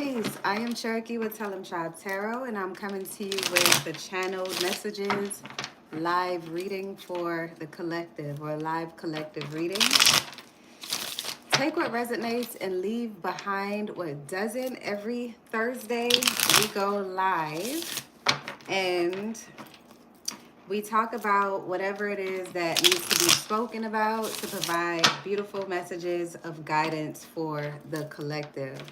Peace. I am Cherokee with Tell 'em Tribe Tarot, and I'm coming to you with the channeled messages, live reading for the collective or live collective reading. Take what resonates and leave behind what doesn't. Every Thursday, we go live and we talk about whatever it is that needs to be spoken about to provide beautiful messages of guidance for the collective.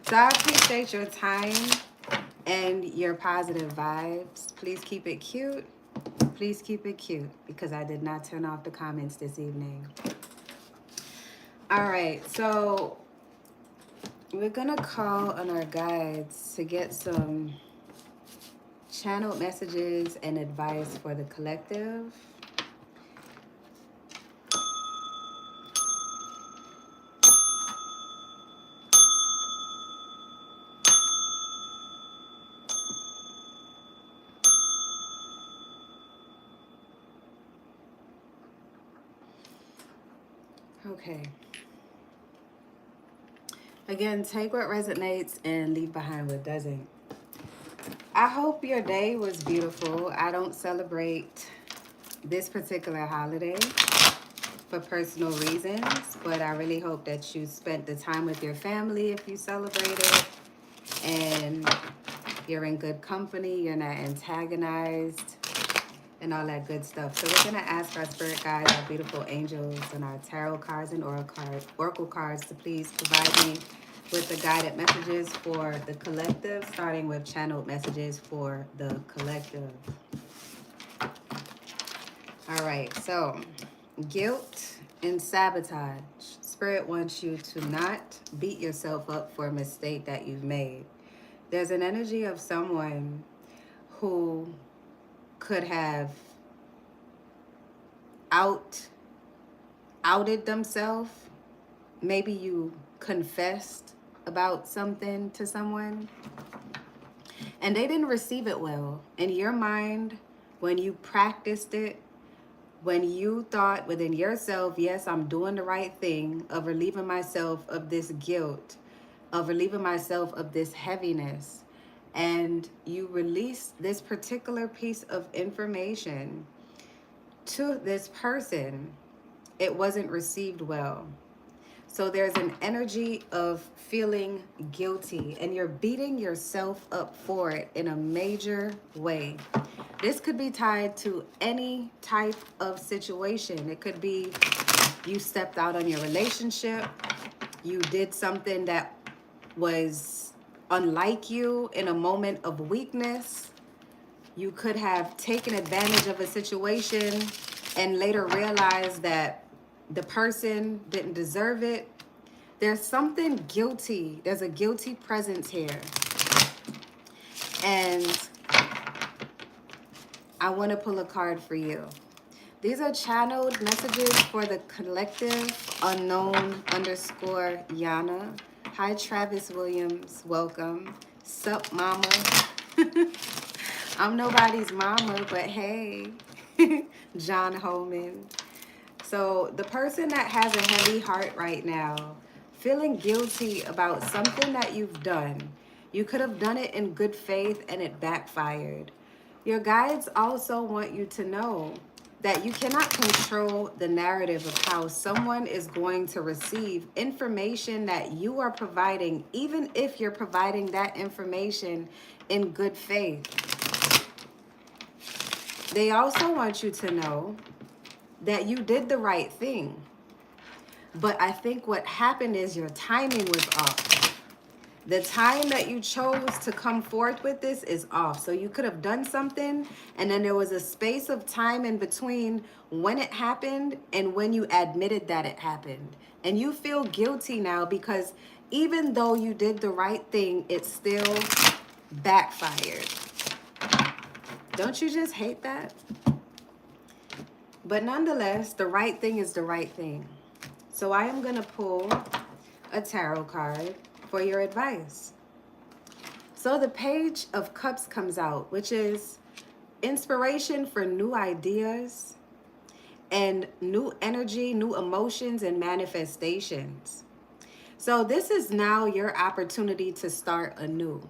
So I appreciate your time and your positive vibes. Please keep it cute. Please keep it cute because I did not turn off the comments this evening. All right, so we're going to call on our guides to get some channeled messages and advice for the collective. Okay. Again, take what resonates and leave behind what doesn't. I hope your day was beautiful. I don't celebrate this particular holiday for personal reasons, but I really hope that you spent the time with your family if you celebrate it, and you're in good company, you're not antagonized, and all that good stuff. So we're going to ask our spirit guides, our beautiful angels, and our tarot cards and oracle cards to please provide me with the guided messages for the collective, starting with channeled messages for the collective. All right, so guilt and sabotage. Spirit wants you to not beat yourself up for a mistake that you've made. There's an energy of someone who could have outed themselves. Maybe you confessed about something to someone and they didn't receive it well. In your mind, when you practiced it, when you thought within yourself, yes, I'm doing the right thing, of relieving myself of this guilt, of relieving myself of this heaviness, and you release this particular piece of information to this person, it wasn't received well. So there's an energy of feeling guilty and you're beating yourself up for it in a major way. This could be tied to any type of situation. It could be you stepped out on your relationship, you did something that was unlike you in a moment of weakness. You could have taken advantage of a situation and later realized that the person didn't deserve it. There's something guilty. There's a guilty presence here. And I want to pull a card for you. These are channeled messages for the collective, unknown_Yana. Hi, Travis Williams. Welcome. Sup, mama. I'm nobody's mama, but hey. John Holman. So the person that has a heavy heart right now, feeling guilty about something that you've done. You could have done it in good faith and it backfired. Your guides also want you to know that you cannot control the narrative of how someone is going to receive information that you are providing, even if you're providing that information in good faith. They also want you to know that you did the right thing. But I think what happened is your timing was off. The time that you chose to come forth with this is off. So you could have done something and then there was a space of time in between when it happened and when you admitted that it happened. And you feel guilty now because even though you did the right thing, it still backfired. Don't you just hate that? But nonetheless, the right thing is the right thing. So I am going to pull a tarot card for your advice. So the Page of Cups comes out, which is inspiration for new ideas and new energy, new emotions and manifestations. So this is now your opportunity to start anew.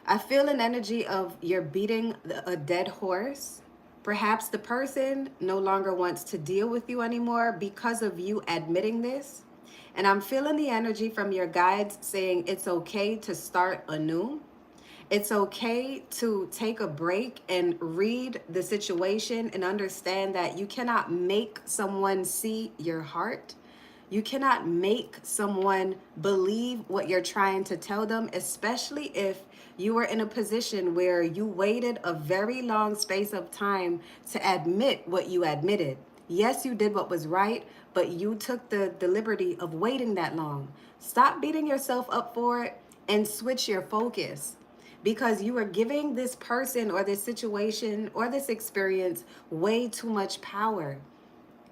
I feel an energy of you're beating a dead horse. Perhaps the person no longer wants to deal with you anymore because of you admitting this. And I'm feeling the energy from your guides saying it's okay to start anew. It's okay to take a break and read the situation and understand that you cannot make someone see your heart. You cannot make someone believe what you're trying to tell them, especially if you were in a position where you waited a very long space of time to admit what you admitted. Yes, you did what was right, but you took the liberty of waiting that long. Stop beating yourself up for it and switch your focus, because you are giving this person or this situation or this experience way too much power.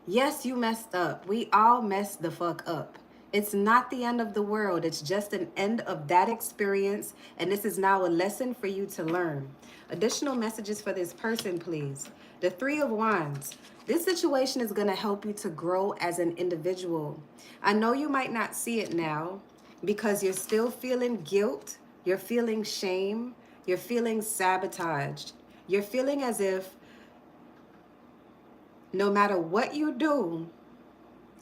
Yes, you messed up. We all messed the fuck up. It's not the end of the world. It's just an end of that experience. And this is now a lesson for you to learn. Additional messages for this person, please. The Three of Wands. This situation is going to help you to grow as an individual. I know you might not see it now because you're still feeling guilt. You're feeling shame. You're feeling sabotaged. You're feeling as if no matter what you do,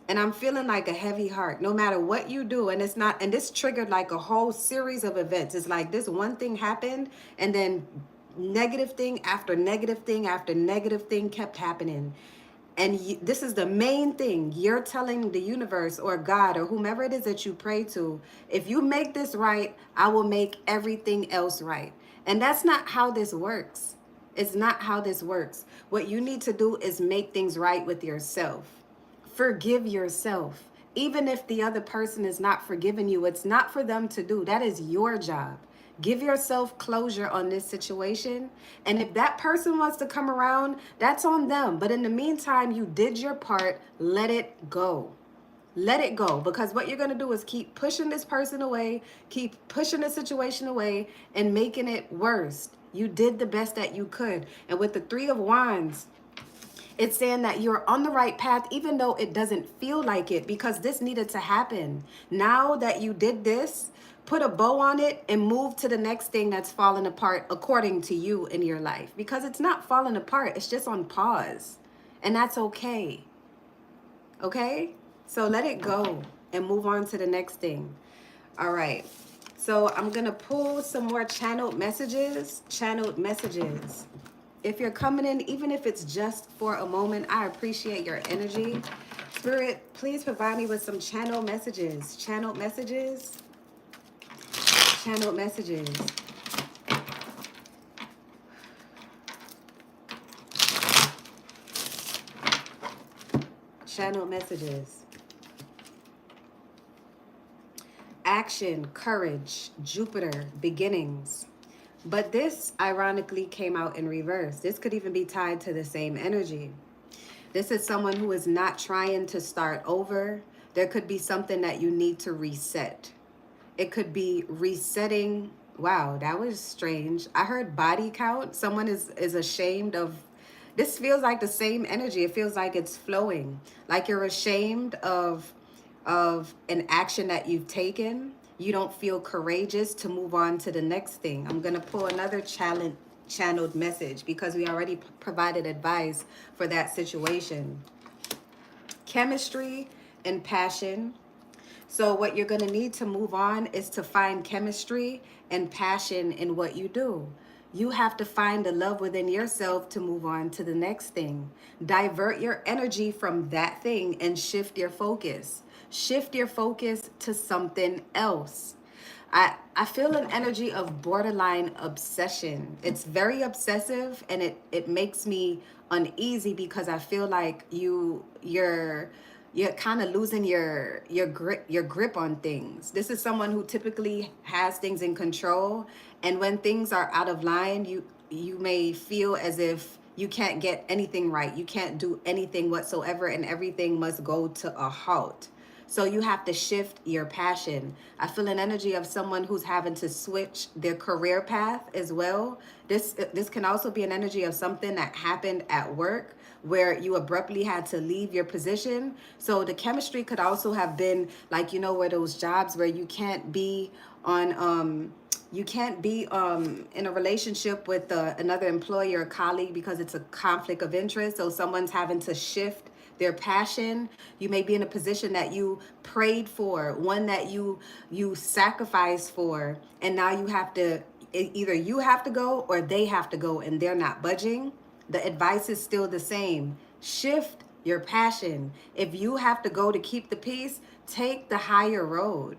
and I'm feeling like a heavy heart, no matter what you do, and it's not, and this triggered like a whole series of events. It's like this one thing happened, and then negative thing after negative thing after negative thing kept happening. And this is the main thing. You're telling the universe or God or whomever it is that you pray to, if you make this right, I will make everything else right. And that's not how this works. It's not how this works. What you need to do is make things right with yourself. Forgive yourself. Even if the other person is not forgiving you, it's not for them to do. That is your job. Give yourself closure on this situation. And if that person wants to come around, that's on them. But in the meantime, you did your part. Let it go. Let it go. Because what you're going to do is keep pushing this person away, keep pushing the situation away, and making it worse. You did the best that you could. And with the Three of Wands, it's saying that you're on the right path, even though it doesn't feel like it, because this needed to happen. Now that you did this, put a bow on it and move to the next thing that's falling apart according to you in your life, because it's not falling apart. It's just on pause, and that's okay. Okay? So let it go and move on to the next thing. All right. So I'm going to pull some more channeled messages. Channeled messages. If you're coming in, even if it's just for a moment, I appreciate your energy. Spirit, please provide me with some channeled messages. Channeled messages. Channeled messages. Channeled messages. Action, courage, Jupiter, beginnings. But this ironically came out in reverse. This could even be tied to the same energy. This is someone who is not trying to start over. There could be something that you need to reset. It could be resetting. Wow, that was strange. I heard body count. Someone is ashamed of. This feels like the same energy. It feels like it's flowing. Like you're ashamed of an action that you've taken. You don't feel courageous to move on to the next thing. I'm going to pull another channeled message because we already provided advice for that situation. Chemistry and passion. So what you're going to need to move on is to find chemistry and passion in what you do. You have to find the love within yourself to move on to the next thing. Divert your energy from that thing and shift your focus. Shift your focus to something else. I feel an energy of borderline obsession. It's very obsessive, and it makes me uneasy because I feel like you're kind of losing your grip on things. This is someone who typically has things in control, and when things are out of line, you may feel as if you can't get anything right. You can't do anything whatsoever, and everything must go to a halt. So you have to shift your passion. I feel an energy of someone who's having to switch their career path as well. This can also be an energy of something that happened at work where you abruptly had to leave your position. So the chemistry could also have been like, you know, where those jobs where you can't be on in a relationship with another employee or colleague because it's a conflict of interest. So someone's having to shift their passion. You may be in a position that you prayed for, one that you sacrificed for, and now you have to, either you have to go or they have to go, and they're not budging. The advice is still the same. Shift your passion. If you have to go to keep the peace, take the higher road.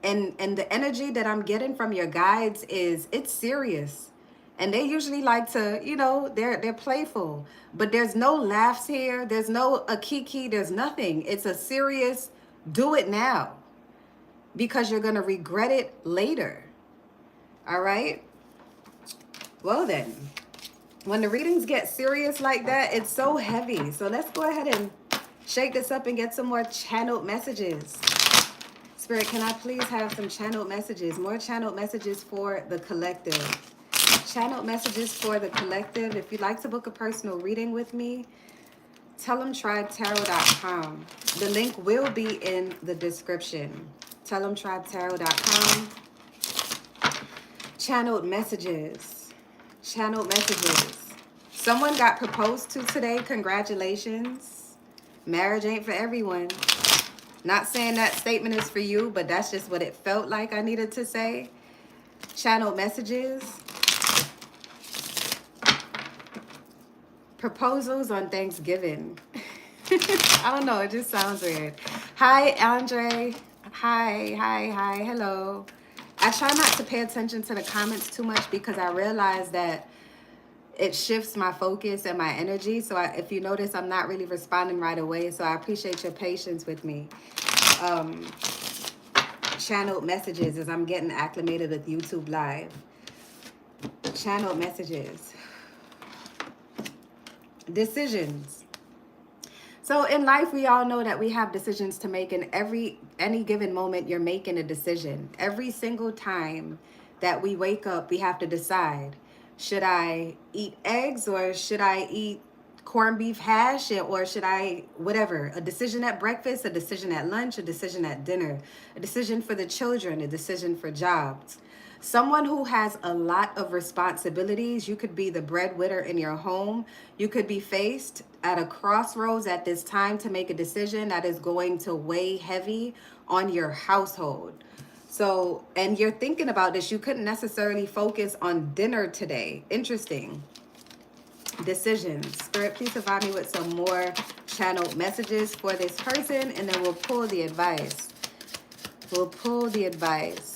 And the energy that I'm getting from your guides is, it's serious. And they usually like to, you know, they're playful, but there's no laughs here. There's no a kiki. There's nothing. It's a serious, do it now, because you're going to regret it later. All right. Well then, when the readings get serious like that, it's so heavy. So let's go ahead and shake this up and get some more channeled messages. Spirit, can I please have some channeled messages? More channeled messages for the collective. Channeled messages for the collective. If you'd like to book a personal reading with me, TellemTribeTarot.com. The link will be in the description. TellemTribeTarot.com. Channeled messages. Channeled messages. Someone got proposed to today. Congratulations. Marriage ain't for everyone. Not saying that statement is for you, but that's just what it felt like I needed to say. Channeled messages. Proposals on Thanksgiving. I don't know, it just sounds weird. Hi, Andre. Hi, hello. I try not to pay attention to the comments too much because I realize that it shifts my focus and my energy. So if you notice, I'm not really responding right away. So I appreciate your patience with me. Channeled messages as I'm getting acclimated with YouTube Live. Channeled messages. Decisions. So in life, we all know that we have decisions to make, and any given moment you're making a decision. Every single time that we wake up, we have to decide, should I eat eggs or should I eat corned beef hash, or should I, whatever, a decision at breakfast, a decision at lunch, a decision at dinner, a decision for the children, a decision for jobs. Someone who has a lot of responsibilities, you could be the breadwinner in your home. You could be faced at a crossroads at this time to make a decision that is going to weigh heavy on your household. So, and you're thinking about this, you couldn't necessarily focus on dinner today. Interesting. Decisions. Spirit, please provide me with some more channeled messages for this person, and then we'll pull the advice. We'll pull the advice.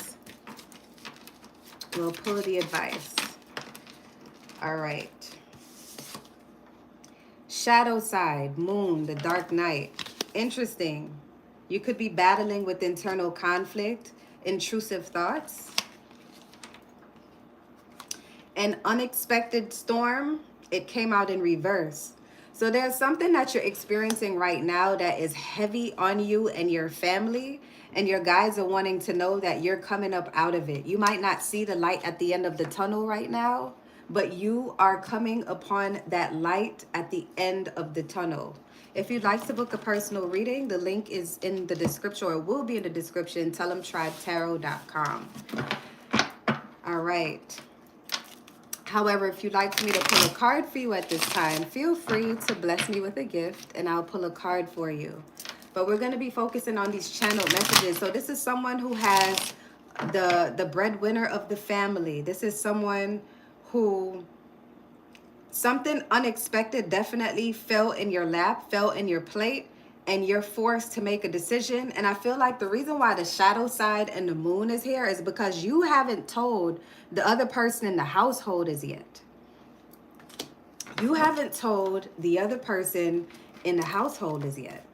We'll pull the advice. All right. Shadow side, moon, the dark night. Interesting. You could be battling with internal conflict, intrusive thoughts. An unexpected storm. It came out in reverse. So there's something that you're experiencing right now that is heavy on you and your family, and your guides are wanting to know that you're coming up out of it. You might not see the light at the end of the tunnel right now, but you are coming upon that light at the end of the tunnel. If you'd like to book a personal reading, the link is in the description, or will be in the description, TellemTribeTarot.com. All right. However, if you'd like me to pull a card for you at this time, feel free to bless me with a gift and I'll pull a card for you. But we're going to be focusing on these channeled messages. So this is someone who has the breadwinner of the family. This is someone who something unexpected definitely fell in your lap, fell in your plate, and you're forced to make a decision. And I feel like the reason why the shadow side and the moon is here is because you haven't told the other person in the household as yet. You haven't told the other person in the household as yet.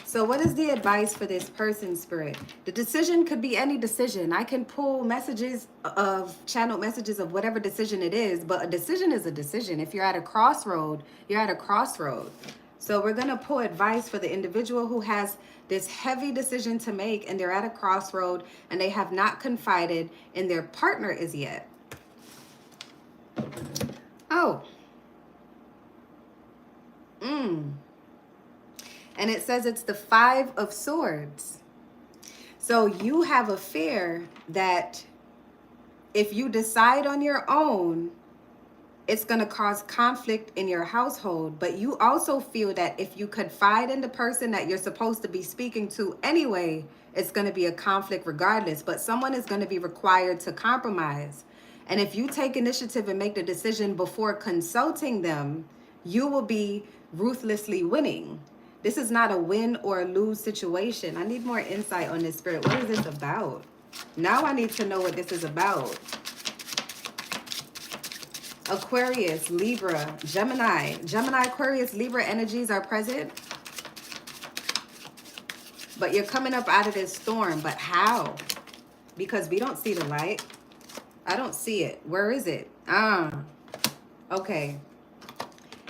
So what is the advice for this person, Spirit? The decision could be any decision. I can pull messages of channeled messages of whatever decision it is, but a decision is a decision. If you're at a crossroad, you're at a crossroad. So we're going to pull advice for the individual who has this heavy decision to make, and they're at a crossroad and they have not confided in their partner as yet. Oh, And it says it's the 5 of Swords. So you have a fear that if you decide on your own, it's going to cause conflict in your household. But you also feel that if you confide in the person that you're supposed to be speaking to anyway, it's going to be a conflict regardless. But someone is going to be required to compromise. And if you take initiative and make the decision before consulting them, you will be ruthlessly winning. This is not a win or a lose situation. I need more insight on this, Spirit. What is this about? Now I need to know what this is about. Aquarius, Libra, Gemini. Gemini, Aquarius, Libra energies are present. But you're coming up out of this storm. But how? Because we don't see the light. I don't see it. Where is it? Okay.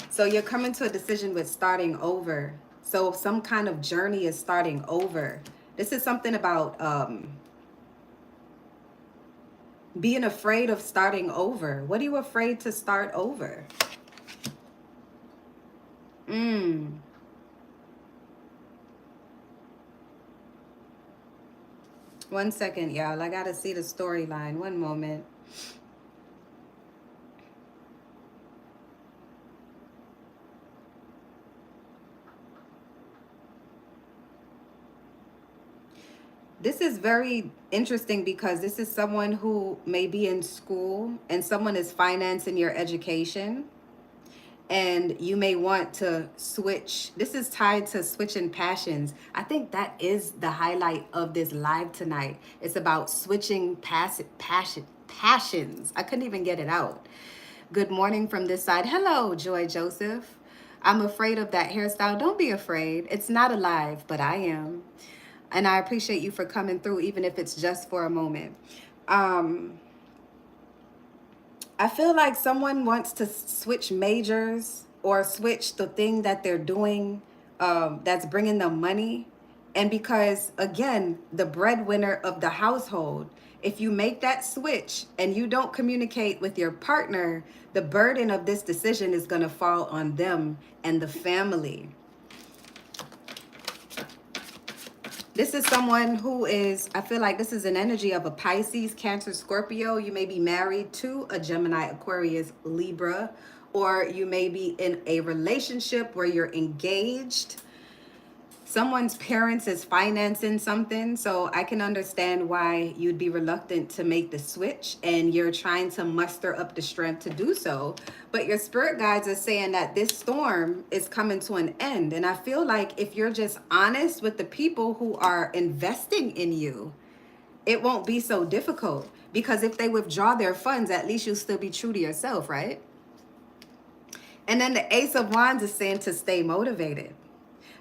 So you're coming to a decision with starting over. So some kind of journey is starting over. This is something about being afraid of starting over. What are you afraid to start over? 1 second, y'all. I gotta see the storyline. 1 moment. This is very interesting because this is someone who may be in school and someone is financing your education. And you may want to switch. This is tied to switching passions. I think that is the highlight of this live tonight. It's about switching passions. I couldn't even get it out. Good morning from this side. Hello, Joy Joseph. I'm afraid of that hairstyle. Don't be afraid. It's not alive, but I am. And I appreciate you for coming through, even if it's just for a moment. I feel like someone wants to switch majors or switch the thing that they're doing that's bringing them money. And because, again, the breadwinner of the household, if you make that switch and you don't communicate with your partner, the burden of this decision is going to fall on them and the family. This is someone who is, I feel like this is an energy of a Pisces, Cancer, Scorpio. You may be married to a Gemini, Aquarius, Libra, or you may be in a relationship where you're engaged. Someone's parents is financing something, so I can understand why you'd be reluctant to make the switch and you're trying to muster up the strength to do so. But your spirit guides are saying that this storm is coming to an end. And I feel like if you're just honest with the people who are investing in you, it won't be so difficult. Because if they withdraw their funds, at least you'll still be true to yourself, right? And then the Ace of Wands is saying to stay motivated.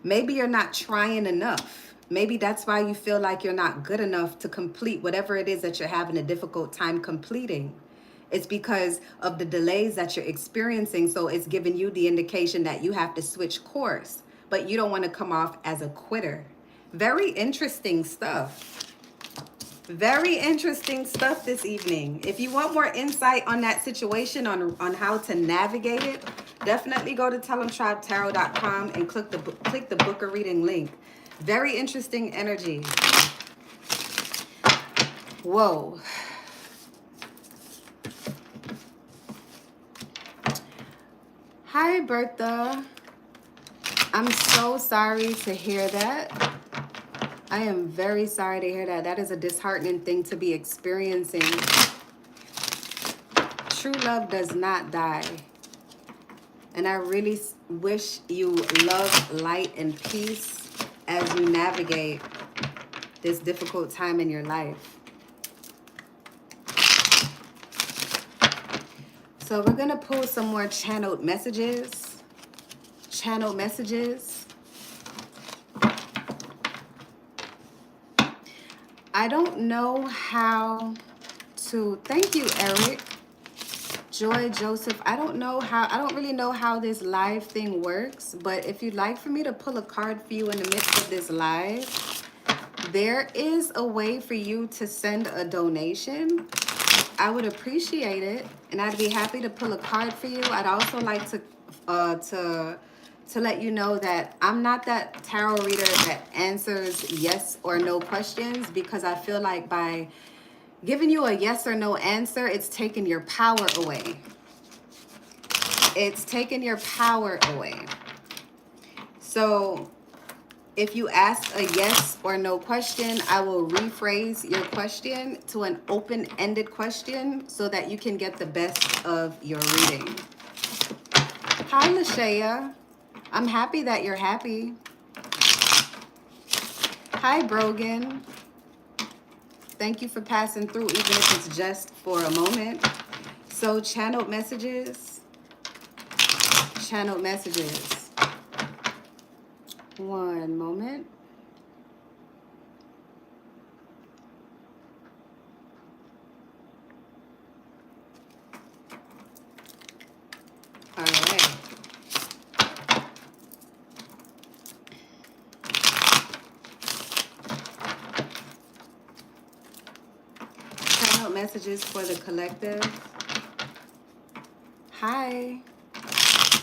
Maybe you're not trying enough. Maybe that's why you feel like you're not good enough to complete whatever it is that you're having a difficult time completing. It's because of the delays that you're experiencing. So it's giving you the indication that you have to switch course, but you don't want to come off as a quitter. Very interesting stuff. Very interesting stuff this evening. If you want more insight on that situation, on how to navigate it, definitely go to TellThemTribeTarot.com and click the book a reading link. Very interesting energy. Whoa. Hi, Bertha. I'm so sorry to hear that. I am very sorry to hear that. That is a disheartening thing to be experiencing. True love does not die. And I really wish you love, light, and peace as you navigate this difficult time in your life. So we're going to pull some more channeled messages. Channeled messages. I don't know how to, thank you, Eric. Joy Joseph, I don't really know how this live thing works, but if you'd like for me to pull a card for you in the midst of this live, there is a way for you to send a donation. I would appreciate it, and I'd be happy to pull a card for you. I'd also like to to let you know that I'm not that tarot reader that answers yes or no questions, because I feel like by giving you a yes or no answer, it's taking your power away. It's taking your power away. So if you ask a yes or no question, I will rephrase your question to an open-ended question so that you can get the best of your reading. Hi, Lashaya. I'm happy that you're happy. Hi, Brogan. Thank you for passing through, even if it's just for a moment. So, channeled messages. Channeled messages. One moment. All right. Channeled messages for the collective. Hi.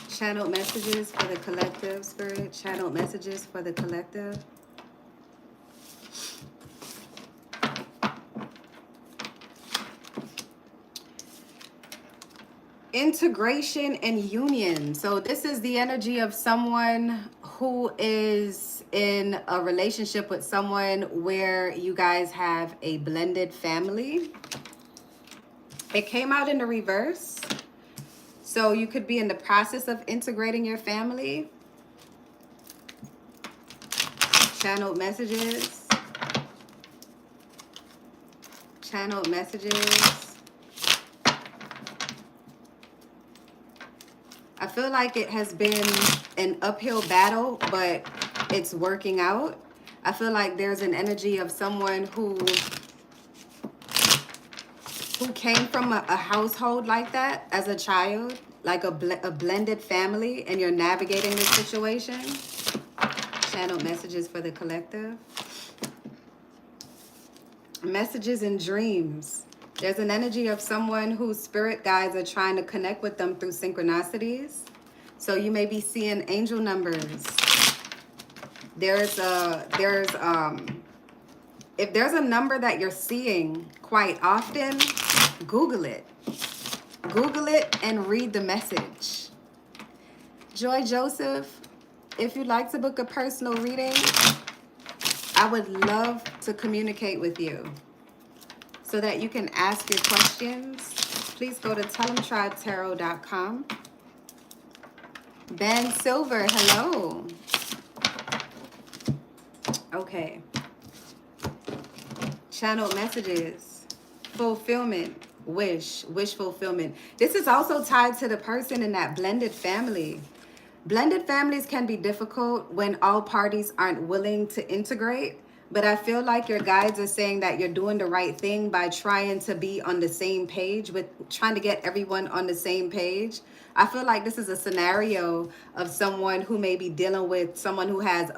Channeled messages for the collective, Spirit. Channeled messages for the collective. Integration and union. So this is the energy of someone who is in a relationship with someone where you guys have a blended family. It came out in the reverse. So you could be in the process of integrating your family. Channeled messages. Channeled messages. I feel like it has been an uphill battle, but it's working out. I feel like there's an energy of someone who came from a household like that as a child, like a blended family, and you're navigating this situation. Channel messages for the collective. Messages and dreams. There's an energy of someone whose spirit guides are trying to connect with them through synchronicities. So you may be seeing angel numbers. If there's a number that you're seeing quite often, Google it. Google it and read the message. Joy Joseph, if you'd like to book a personal reading, I would love to communicate with you so that you can ask your questions. Please go to tellemtribetarot.com. Ben Silver, hello. Okay. Channel messages. Fulfillment. Wish fulfillment. This is also tied to the person in that blended family. Blended families can be difficult when all parties aren't willing to integrate, but I feel like your guides are saying that you're doing the right thing by trying to be on the same page, with trying to get everyone on the same page. I feel like this is a scenario of someone who may be dealing with someone who has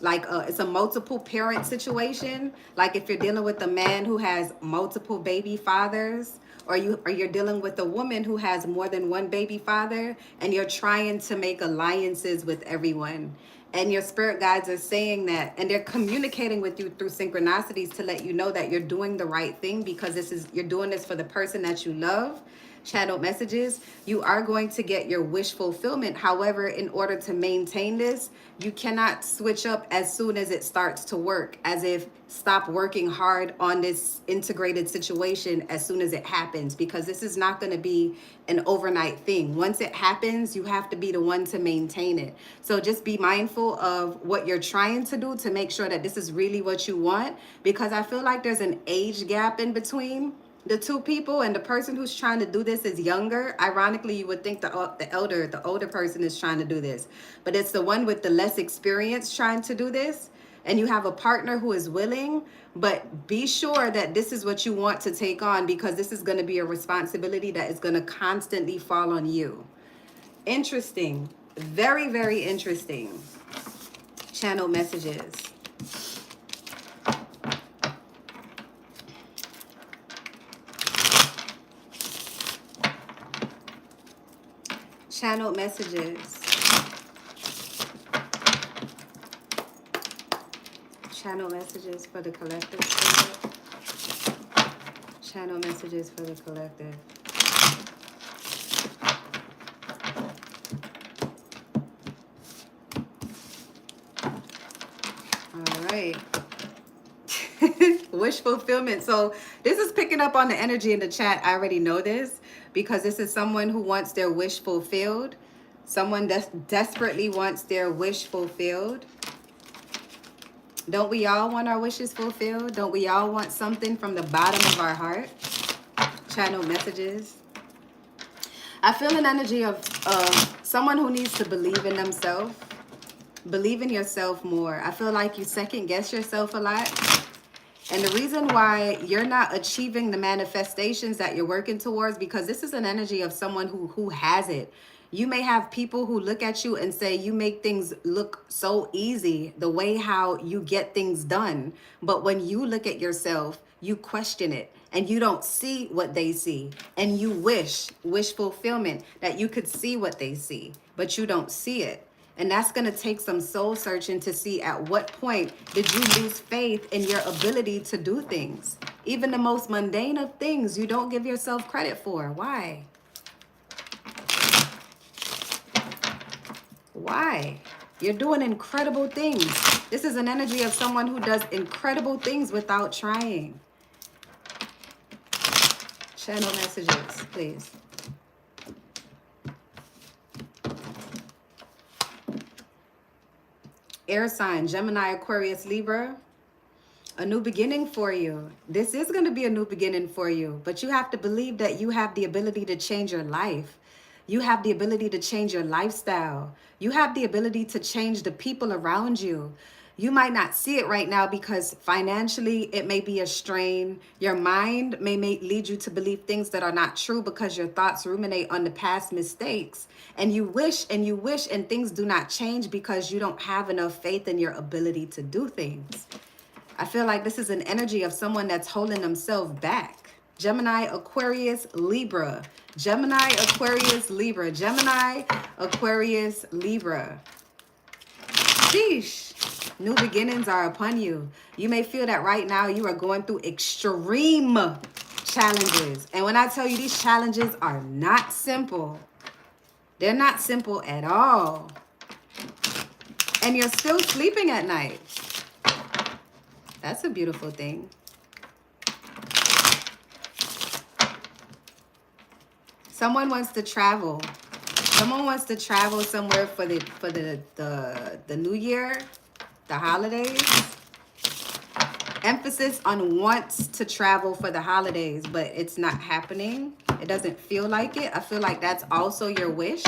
it's a multiple parent situation. Like if you're dealing with a man who has multiple baby fathers, or you're dealing with a woman who has more than one baby father, and you're trying to make alliances with everyone. And your spirit guides are saying that, and they're communicating with you through synchronicities to let you know that you're doing the right thing, because you're doing this for the person that you love. Channeled messages, you are going to get your wish fulfillment. However, in order to maintain this, you cannot switch up as soon as it starts to work, as if stop working hard on this integrated situation as soon as it happens, because this is not going to be an overnight thing. Once it happens, you have to be the one to maintain it. So just be mindful of what you're trying to do to make sure that this is really what you want, because I feel like there's an age gap in between the two people, and the person who's trying to do this is younger. Ironically, you would think the older person is trying to do this, but it's the one with the less experience trying to do this. And you have a partner who is willing, but be sure that this is what you want to take on, because this is going to be a responsibility that is going to constantly fall on you. Interesting. Very, very interesting. Channel messages. Channel messages. Channel messages for the collective. Spirit. Channel messages for the collective. All right. Wish fulfillment. So this is picking up on the energy in the chat. I already know this because this is someone who wants their wish fulfilled. Someone that desperately wants their wish fulfilled. Don't we all want our wishes fulfilled? Don't we all want something from the bottom of our heart? Channel messages. I feel an energy of someone who needs to believe in themselves. Believe in yourself more. I feel like you second guess yourself a lot. And the reason why you're not achieving the manifestations that you're working towards, because this is an energy of someone who has it. You may have people who look at you and say you make things look so easy, the way how you get things done. But when you look at yourself, you question it and you don't see what they see. And you wish fulfillment that you could see what they see, but you don't see it. And that's going to take some soul searching to see at what point did you lose faith in your ability to do things. Even the most mundane of things you don't give yourself credit for. Why? Why? You're doing incredible things. This is an energy of someone who does incredible things without trying. Channel messages, please. Air sign, Gemini, Aquarius, Libra. A new beginning for you. This is going to be a new beginning for you, but you have to believe that you have the ability to change your life. You have the ability to change your lifestyle. You have the ability to change the people around you. You might not see it right now because financially it may be a strain. Your mind may lead you to believe things that are not true because your thoughts ruminate on the past mistakes. And you wish and things do not change because you don't have enough faith in your ability to do things. I feel like this is an energy of someone that's holding themselves back. Gemini, Aquarius, Libra. Gemini, Aquarius, Libra. Gemini, Aquarius, Libra. Sheesh. New beginnings are upon you. You may feel that right now you are going through extreme challenges. And when I tell you these challenges are not simple, they're not simple at all. And you're still sleeping at night. That's a beautiful thing. Someone wants to travel. Someone wants to travel somewhere for the new year, the holidays. Emphasis on wants to travel for the holidays, but it's not happening. It doesn't feel like it. I feel like that's also your wish.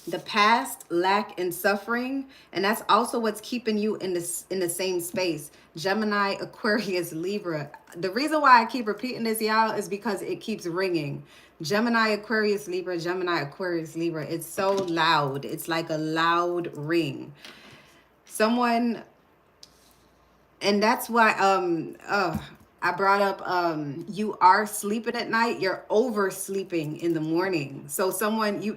The past, lack, and suffering, and that's also what's keeping you in the same space. Gemini, Aquarius, Libra. The reason why I keep repeating this, y'all, is because it keeps ringing. Gemini, Aquarius, Libra, Gemini, Aquarius, Libra. It's so loud. It's like a loud ring. Someone, and that's why I brought up you are sleeping at night, you're oversleeping in the morning. So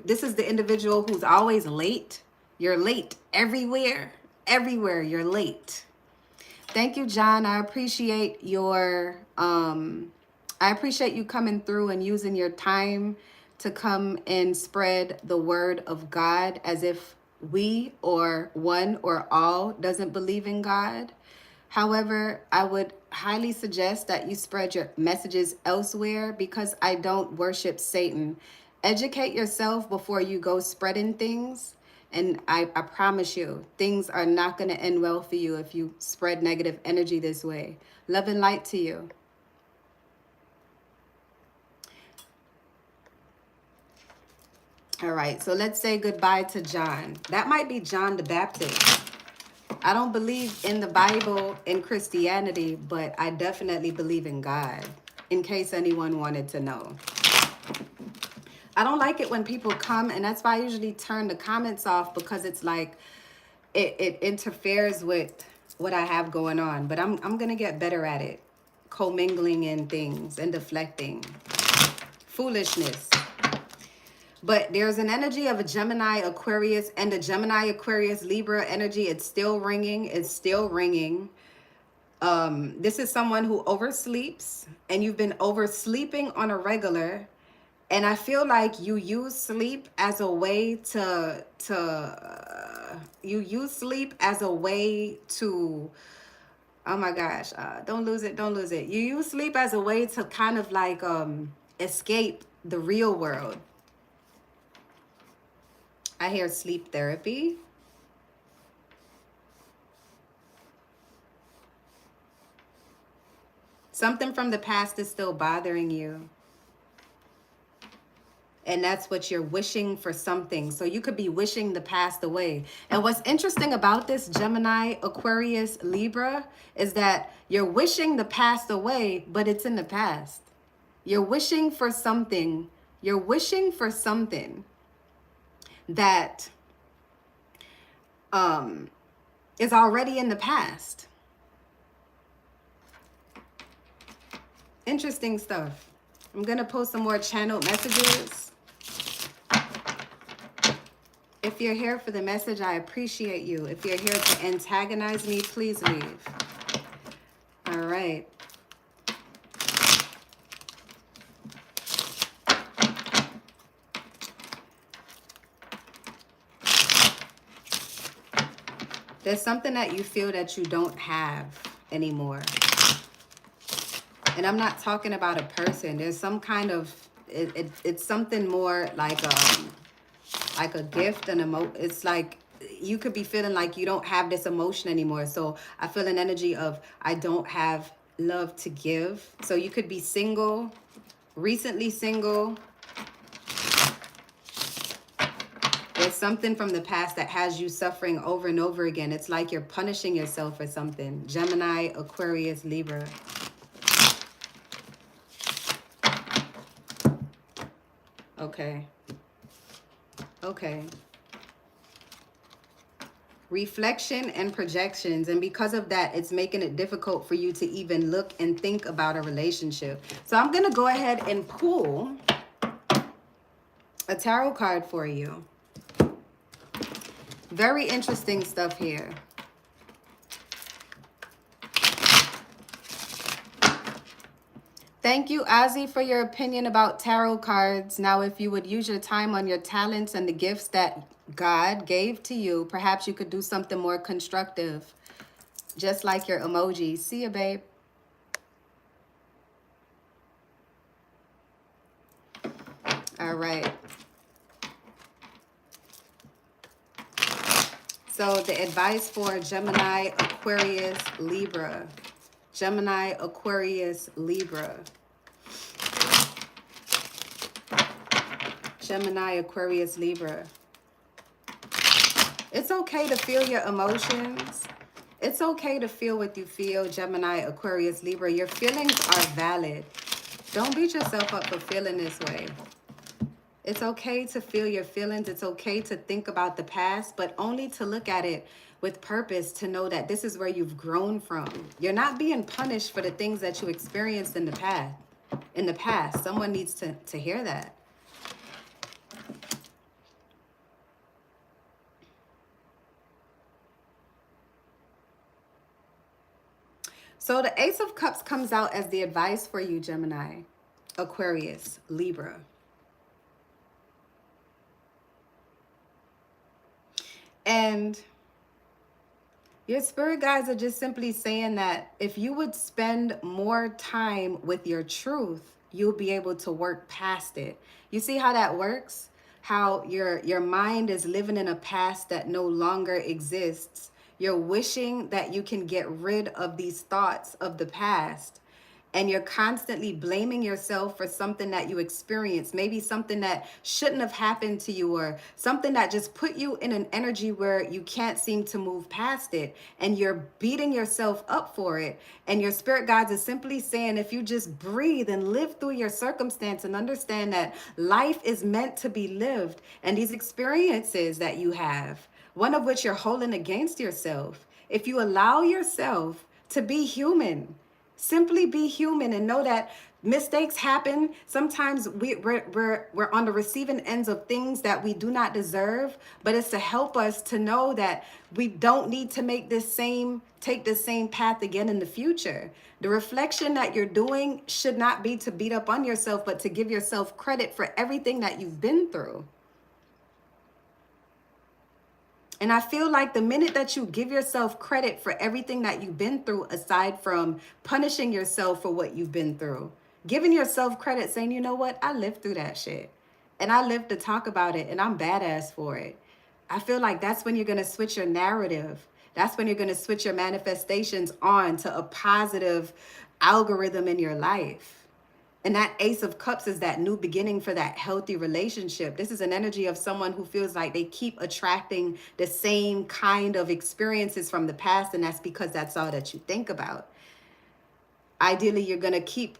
this is the individual who's always late. You're late everywhere you're late. Thank you, John. I appreciate your I appreciate you coming through and using your time to come and spread the word of God, as if we or one or all doesn't believe in God. However, I would highly suggest that you spread your messages elsewhere, because I don't worship Satan. Educate yourself before you go spreading things. And I promise you, things are not going to end well for you if you spread negative energy this way. Love and light to you. All right, so let's say goodbye to John. That might be John the Baptist. I don't believe in the Bible in Christianity, but I definitely believe in God, in case anyone wanted to know. I don't like it when people come, and that's why I usually turn the comments off, because it's like it interferes with what I have going on. But I'm going to get better at it, commingling in things and deflecting. Foolishness. But there's an energy of a Gemini, Aquarius, and a Gemini, Aquarius, Libra energy. It's still ringing. It's still ringing. This is someone who oversleeps, and you've been oversleeping on a regular. And I feel like you use sleep as a way you use sleep as a way to, oh my gosh, don't lose it, don't lose it. You use sleep as a way to kind of like escape the real world. I hear sleep therapy. Something from the past is still bothering you. And that's what you're wishing for something. So you could be wishing the past away. And what's interesting about this Gemini, Aquarius, Libra is that you're wishing the past away, but it's in the past. You're wishing for something. You're wishing for something that is already in the past. Interesting stuff. I'm going to post some more channeled messages. If you're here for the message, I appreciate you. If you're here to antagonize me, please leave. All right. There's something that you feel that you don't have anymore. And I'm not talking about a person. There's some kind of, it's something more like a gift, it's like you could be feeling like you don't have this emotion anymore. So I feel an energy of, I don't have love to give. So you could be single, recently single. There's something from the past that has you suffering over and over again. It's like you're punishing yourself for something. Gemini, Aquarius, Libra. Okay. Okay. Reflection and projections. And because of that, it's making it difficult for you to even look and think about a relationship. So I'm going to go ahead and pull a tarot card for you. Very interesting stuff here. Thank you, Ozzy, for your opinion about tarot cards. Now, if you would use your time on your talents and the gifts that God gave to you, perhaps you could do something more constructive. Just like your emoji. See you, babe. All right. So the advice for Gemini, Aquarius, Libra. Gemini, Aquarius, Libra. Gemini, Aquarius, Libra. It's okay to feel your emotions. It's okay to feel what you feel, Gemini, Aquarius, Libra. Your feelings are valid. Don't beat yourself up for feeling this way. It's okay to feel your feelings. It's okay to think about the past, but only to look at it with purpose, to know that this is where you've grown from. You're not being punished for the things that you experienced in the past. Someone needs to hear that. So the Ace of Cups comes out as the advice for you, Gemini, Aquarius, Libra. And your spirit guides are just simply saying that if you would spend more time with your truth, you'll be able to work past it. You see how that works? How your mind is living in a past that no longer exists. You're wishing that you can get rid of these thoughts of the past. And you're constantly blaming yourself for something that you experienced, maybe something that shouldn't have happened to you, or something that just put you in an energy where you can't seem to move past it, and you're beating yourself up for it. And your spirit guides are simply saying, if you just breathe and live through your circumstance and understand that life is meant to be lived, and these experiences that you have, one of which you're holding against yourself, if you allow yourself to be human, simply be human and know that Mistakes happen. Sometimes we're on the receiving ends of things that we do not deserve, but it's to help us to know that we don't need to take the same path again in the future. The reflection that you're doing should not be to beat up on yourself, but to give yourself credit for everything that you've been through. And I feel like the minute that you give yourself credit for everything that you've been through, aside from punishing yourself for what you've been through, giving yourself credit, saying, you know what, I lived through that shit. And I lived to talk about it, and I'm badass for it. I feel like that's when you're going to switch your narrative. That's when you're going to switch your manifestations on to a positive algorithm in your life. And that Ace of Cups is that new beginning for that healthy relationship. This is an energy of someone who feels like they keep attracting the same kind of experiences from the past, and that's because that's all that you think about. Ideally, you're going to keep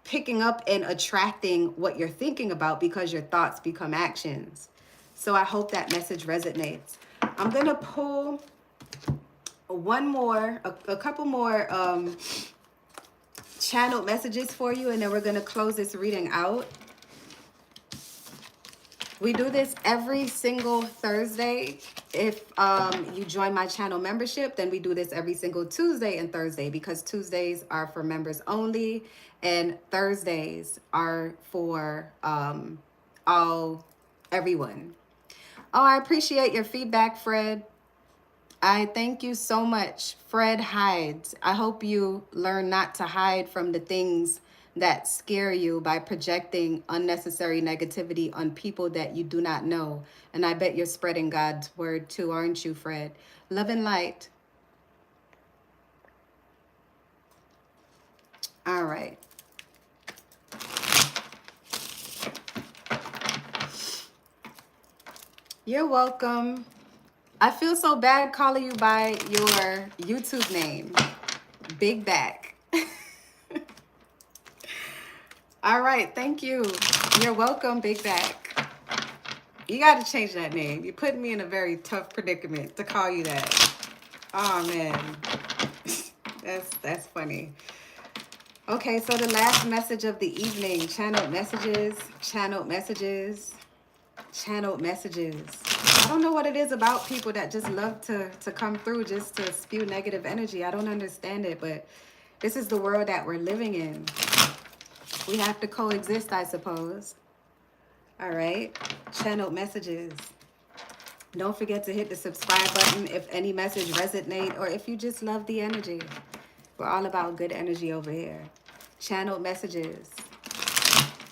picking up and attracting what you're thinking about because your thoughts become actions. So I hope that message resonates. I'm going to pull a couple more channeled messages for you, and then we're going to close this reading out. We do this every single Thursday. If you join my channel membership, then we do this every single Tuesday and Thursday, because Tuesdays are for members only and Thursdays are for everyone. Oh, I appreciate your feedback, Fred. I thank you so much. Fred hides. I hope you learn not to hide from the things that scare you by projecting unnecessary negativity on people that you do not know. And I bet you're spreading God's word too, aren't you, Fred? Love and light. All right. You're welcome. I feel so bad calling you by your YouTube name, Big Back. All right, thank you. You're welcome, Big Back. You got to change that name. You're putting me in a very tough predicament to call you that. Oh, man. That's funny. Okay, so the last message of the evening, channeled messages, channeled messages, channeled messages. I don't know what it is about people that just love to come through just to spew negative energy. I don't understand it, but this is the world that we're living in. We have to coexist, I suppose. All right, channeled messages. Don't forget to hit the subscribe button if any message resonates or if you just love the energy. We're all about good energy over here. Channeled messages.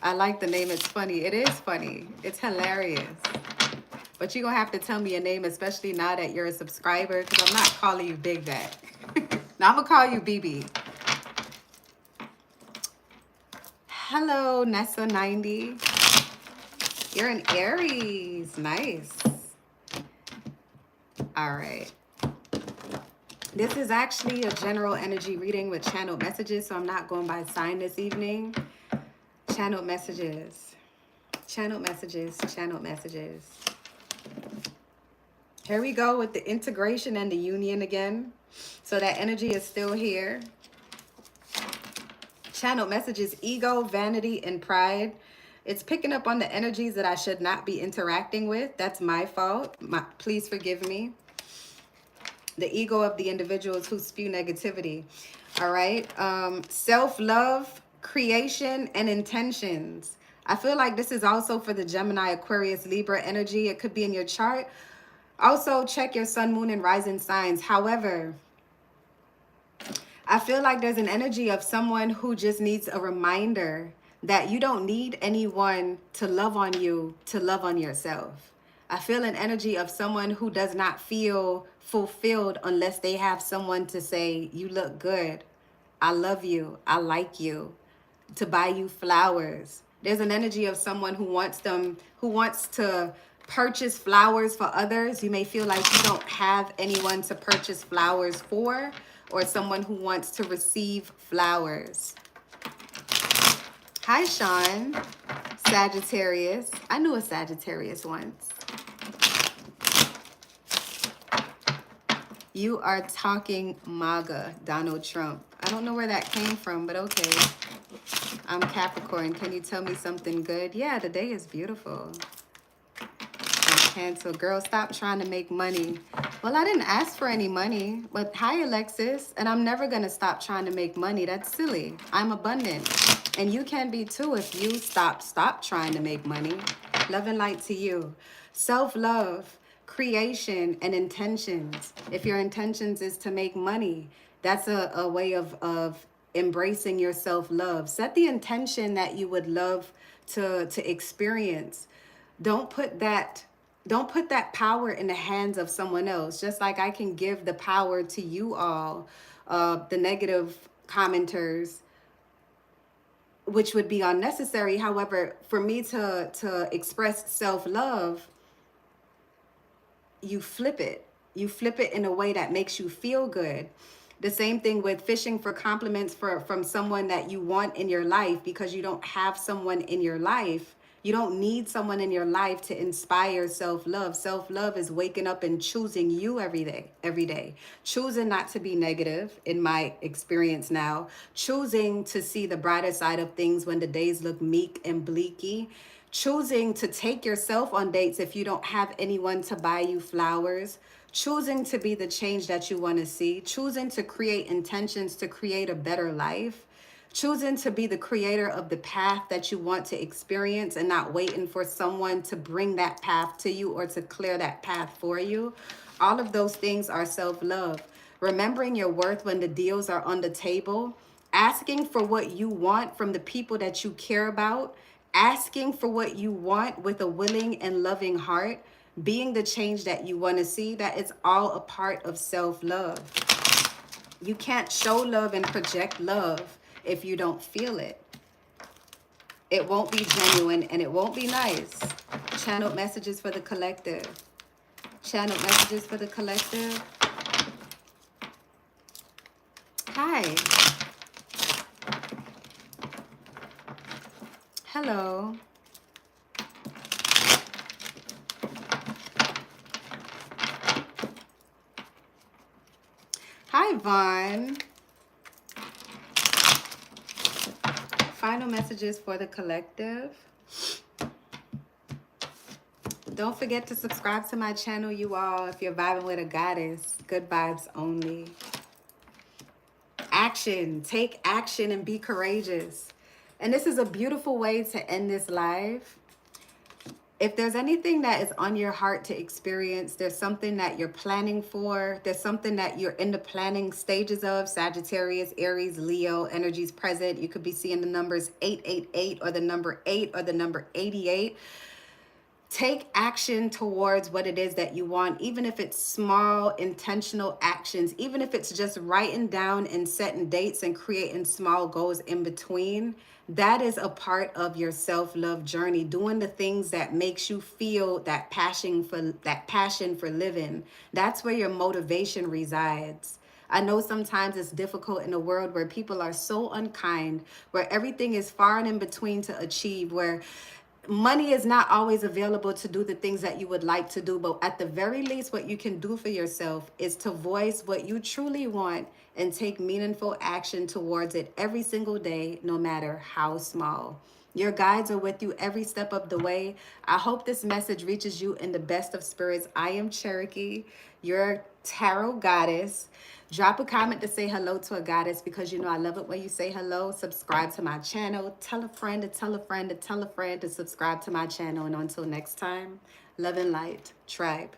I like the name. It's funny. It is funny. It's hilarious. But you're going to have to tell me your name, especially now that you're a subscriber, because I'm not calling you Big Back. Now I'm going to call you BB. Hello, Nessa90. You're an Aries. Nice. All right. This is actually a general energy reading with channeled messages, so I'm not going by sign this evening. Channeled messages. Channeled messages. Channeled messages. Here we go with the integration and the union again. So that energy is still here. Channeled messages, ego, vanity, and pride. It's picking up on the energies that I should not be interacting with. That's my fault. Please forgive me. The ego of the individuals who spew negativity. All right. Self-love, creation, and intentions. I feel like this is also for the Gemini, Aquarius, Libra energy. It could be in your chart. Also, check your sun, moon, and rising signs. However, I feel like there's an energy of someone who just needs a reminder that you don't need anyone to love on you to love on yourself. I feel an energy of someone who does not feel fulfilled unless they have someone to say, you look good, I love you, I like you, to buy you flowers. There's an energy of someone who wants to purchase flowers for others. You may feel like you don't have anyone to purchase flowers for, or someone who wants to receive flowers. Hi, Sean. Sagittarius. I knew a Sagittarius once. You are talking MAGA, Donald Trump. I don't know where that came from, but okay. I'm Capricorn. Can you tell me something good? Yeah, the day is beautiful. Cancel. Girl, stop trying to make money. Well, I didn't ask for any money, but hi, Alexis. And I'm never going to stop trying to make money. That's silly. I'm abundant. And you can be too if you stop trying to make money. Love and light to you. Self-love, creation, and intentions. If your intentions is to make money, that's a way of embracing your self-love. Set the intention that you would love to experience. Don't put that power in the hands of someone else. Just like I can give the power to you all, the negative commenters, which would be unnecessary. However, for me to express self-love, you flip it. You flip it in a way that makes you feel good. The same thing with fishing for compliments from someone that you want in your life, because you don't have someone in your life. You don't need someone in your life to inspire self-love. Self-love is waking up and choosing you every day. Choosing not to be negative, in my experience now. Choosing to see the brighter side of things when the days look meek and bleaky. Choosing to take yourself on dates if you don't have anyone to buy you flowers. Choosing to be the change that you want to see. Choosing to create intentions to create a better life. Choosing to be the creator of the path that you want to experience and not waiting for someone to bring that path to you or to clear that path for you. All of those things are self-love. Remembering your worth when the deals are on the table. Asking for what you want from the people that you care about. Asking for what you want with a willing and loving heart. Being the change that you want to see. That is all a part of self-love. You can't show love and project love if you don't feel it. It won't be genuine and it won't be nice. Channeled messages for the collective. Channeled messages for the collective. Hi. Hello. Hi, Vaughn. Final messages for the collective. Don't forget to subscribe to my channel, you all, if you're vibing with a goddess. Good vibes only. Action. Take action and be courageous. And this is a beautiful way to end this live. If there's anything that is on your heart to experience, there's something that you're planning for, there's something that you're in the planning stages of, Sagittarius, Aries, Leo, energies present. You could be seeing the numbers 888 or the number 8 or the number 88. Take action towards what it is that you want, even if it's small, intentional actions, even if it's just writing down and setting dates and creating small goals in between. That is a part of your self-love journey, doing the things that makes you feel that passion for living. That's where your motivation resides. I know sometimes it's difficult in a world where people are so unkind, where everything is far and in between to achieve, where money is not always available to do the things that you would like to do. But at the very least, what you can do for yourself is to voice what you truly want and take meaningful action towards it every single day, no matter how small. Your guides are with you every step of the way. I hope this message reaches you in the best of spirits. I am Cherokee, your tarot goddess. Drop a comment to say hello to a goddess, because you know I love it when you say hello. Subscribe to my channel. Tell a friend to tell a friend to tell a friend to subscribe to my channel. And until next time, love and light, tribe.